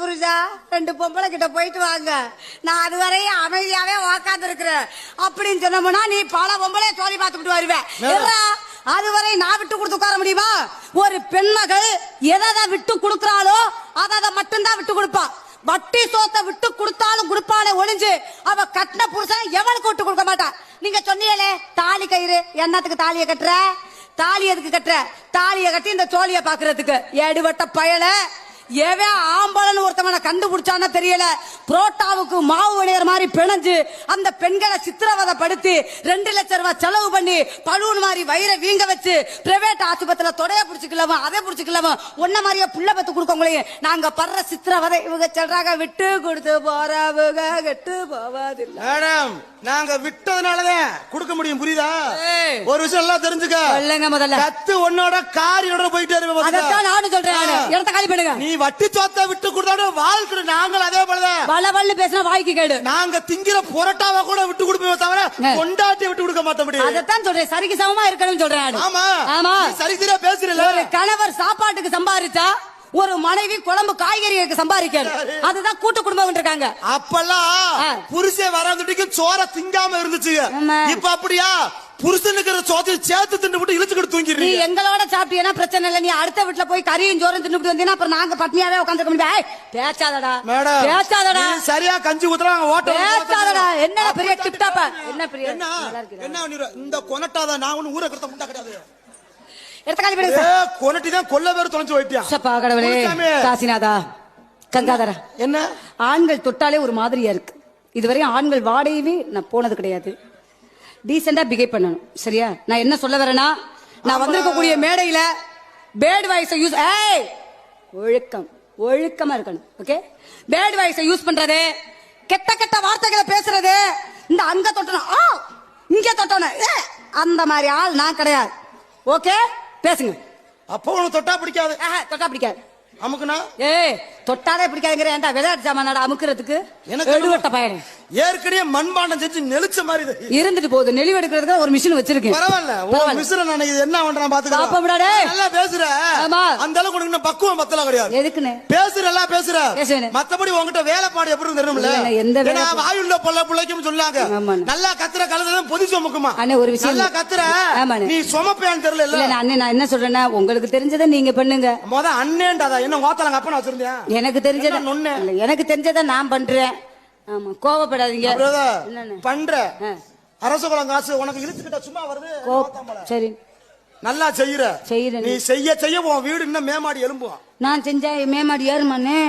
புரிஞ்சா 2 பொம்பளை கிட்ட போயிட்டு வாங்க, நான் அதுவரையும் அமைதியாவே உக்காந்து இருக்கிறேன் அப்படின்னு சொன்னோம்னா நீ பல பொம்பளைய சோழி பார்த்துக்கிட்டு வருவேன். அதுவரை நான் விட்டு கொடுத்து உட்கார முடியுமா? ஒரு பெண்மகள் எதை விட்டு கொடுக்கறாளோ அதை மட்டும்தான் விட்டு கொடுப்பா. வட்டி சோத்தை விட்டு கொடுத்தாலும் கொடுப்பாளே ஒளிஞ்சு அவ கட்டின புருஷன் எவனுக்கு விட்டு கொடுக்க மாட்டா. நீங்க சொன்னீங்களே தாலி கயிறு, என்னத்துக்கு தாலியை கட்டுற? தாலி எதுக்கு கட்டுற? தாலியை கட்டி இந்த சோழிய பாக்குறதுக்கு. எடுவட்ட பயல ஏவன் ஆம்பளன்னு ஒருத்தவனை கண்டுபிடிச்சான தெரியல. புரோட்டாவுக்கு மாவு விளையற மாதிரி பிணைஞ்சு அந்த பெண்களை சித்திரவதை படுத்தி 2 லட்சம் ரூபாய் செலவு பண்ணி பலூன் மாதிரி வயிறை வீங்க வச்சு பிரைவேட் ஆஸ்பத்திரியில தொடைய பிடிச்சிக்கலாம அதை பிடிச்சிக்கலாம ஒன்ன மாதிரியே புள்ள பத்து கொடுக்கவங்களையும் நாங்க படுற சித்திரவதை இவங்க சொல்றாங்க. விட்டு கொடுத்து போறவங்க கெட்டு போவதில்லை. மேடம் நாங்க விட்டதுனாலதான் கொடுக்க முடியும், புரியுதா? ஒரு விஷயம் எல்லாம் தெரிஞ்சுக்க. இல்லங்க முதல்ல கத்து உன்னோட காரியோட போயிட்டே இருப்பேன். அதான் நானும் சொல்றேன். இடத்த காலி பண்ணுங்க. நீ வட்டி சொத்தை விட்டு கொடுத்தா வாழ்க்கை நாங்கள் அதே போலதான் வளவல்னு பேசினா வாய்க்கு கேடு. நாங்க திங்கிற புரோட்டாவை கூட விட்டு கொடுப்போம் தவிர கொண்டாட்டி விட்டு கொடுக்க மாட்ட முடியும். அதான் சொல்றேன், சரிக்கு சமமா இருக்கணும்னு சொல்றேன். ஆமா ஆமா சரியா பேசுறீங்க. ஒரு கணவர் சாப்பாட்டுக்கு சம்பாதிச்சா ஒரு மனைவி குழம்பு காய்கறிகளுக்கு சம்பாதிக்கிறது. அதுதான் கூட்டு குடும்பம் இருக்காங்க. அப்பெல்லாம் புருஷன் வராதுக்கு சோற திங்காம இருந்துச்சு. இப்ப அப்படியா? புருஷனுக்கு சோத்தை சேர்த்து தின்னு விட்டு இழுச்சுக்கிட்டு தூங்கிடுறீங்க. நீ எங்களோட சாப்பிட்டீங்கன்னா பிரச்சனை இல்ல. நீ அடுத்த வீட்டுல போய் கறியும் சோறும் தின்னுட்டு வந்தீங்கன்னா அப்புறம் நாங்க பட்னியாவே உட்காந்துக்க முடியாது. பேச்சாதடா மேடம், பேச்சாதடா. சரியா கஞ்சி ஊத்துறாங்க ஓட்ட பேச்சாதடா. என்ன பெரிய டிப்டாப்பா? என்ன பெரிய என்ன இந்த கொனட்டாத நான் ஒண்ணு ஊரை கிட்ட முண்டா கிடையாது. எடுத்துக்காலி பண்ணுங்க. கொனட்டி தான் கொல்ல பேர் தொலைஞ்சு போயிட்டியா. சப்பா கடவுளே, காசிநாதா, கங்காதரா. என்ன ஆண்கள் தொட்டாலே ஒரு மாதிரியா இருக்கு. இதுவரையும் ஆண்கள் வாடகையே நான் போனது கிடையாது. டீசெண்டா பிஹேவ் பண்ணணும், சரியா? நான் என்ன சொல்ல வரேன்னா, நான் வந்திருக்கக்கூடிய மேடையில பேட் வாய்ஸ் யூஸ் ஒழுக்கமா இருக்கணும். ஓகே, பேட் வாய்ஸ் யூஸ் பண்றது, கெட்ட கெட்ட வார்த்தைகளை பேசுறது, இந்த அங்க தொட்டணும் இங்க தொட்டணும் அந்த மாதிரி ஆள் நான் கிடையாது. ஓகே, பேசுங்க. அப்போ உனக்கு தொட்டா பிடிக்காது? தொட்டா பிடிக்காது. அமுக்குனா தொட்டாலே பிடிக்காதுங்கிற ஏன்டா விளையாட்டு சாமான் அமுக்குறதுக்கு? எடுவட்ட பயணம் ஏற்கனவே மண்பாண்டம் செஞ்சு நெளிச்ச மாதிரி இருந்துட்டு போகுது. நெளிவு எடுக்கிறதுக்கு ஒரு மிஷின் வச்சிருக்கேன். பரவாயில்ல, ஒரு மிஷின் நான் இது என்ன பண்றேன் பாத்துக்க. நல்லா பேசுற, அந்த அளவுக்கு உனக்கு பக்குவம் பத்தல கிடையாது. எதுக்குன்னு பேசுற எல்லாம் பேசுற. மத்தபடி உங்ககிட்ட வேலைப்பாடு எப்படி தெரியும்ல? எந்த வாயுள்ள பொல்ல பிள்ளைக்கும் சொல்லாங்க. நல்லா கத்துற கலதான் பொதி சுமக்குமா. ஒரு விஷயம் நல்லா கத்துற, நீ சுமப்பேன்னு தெரியல. இல்ல அண்ணே, நான் என்ன சொல்றேன்னா, உங்களுக்கு தெரிஞ்சதை நீங்க பண்ணுங்க. முத அண்ணேன்டாதா என்ன ஓத்தலங்க அப்ப நான் வச்சிருந்தேன். எனக்கு தெரிஞ்சதை எனக்கு தெரிஞ்சதை நான் பண்றேன். ஆமா, கோவப்படாதீங்க. பண்ற அரசு குலம் காசு உனக்கு இழுத்துக்கிட்ட சும்மா வருது. சரி, நல்லா செய்யற. நீ செய்ய செய்ய உன் வீடு இன்னும் மேமாடி எழும்புவான். நான் செஞ்சா மேமாடி ஏறுமானே.